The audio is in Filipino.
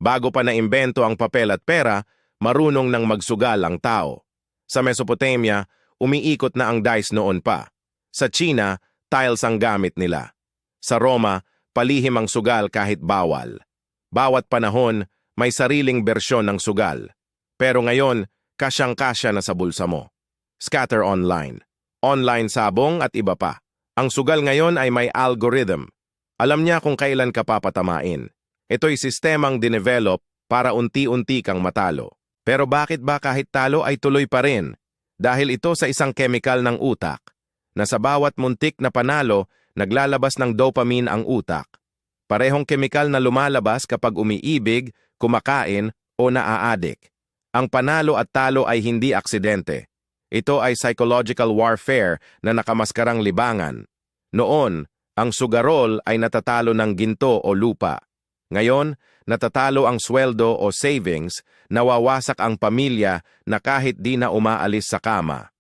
Bago pa naimbento ang papel at pera, marunong nang magsugal ang tao. Sa Mesopotamia, umiikot na ang dice noon pa. Sa China, tiles ang gamit nila. Sa Roma, palihim ang sugal kahit bawal. Bawat panahon, may sariling bersyon ng sugal. Pero ngayon, kasyang-kasya na sa bulsa mo. Scatter online. Online sabong at iba pa. Ang sugal ngayon ay may algorithm. Alam niya kung kailan ka papatamain. Ito'y sistemang dinevelop para unti-unti kang matalo. Pero bakit ba kahit talo ay tuloy pa rin? Dahil ito sa isang chemical ng utak, na sa bawat muntik na panalo, naglalabas ng dopamine ang utak. Parehong chemical na lumalabas kapag umiibig, kumakain o naaadik. Ang panalo at talo ay hindi aksidente. Ito ay psychological warfare na nakamaskarang libangan. Noon, ang sugarol ay natatalo ng ginto o lupa. Ngayon, natatalo ang sweldo o savings, nawawasak ang pamilya na kahit di na umaalis sa kama.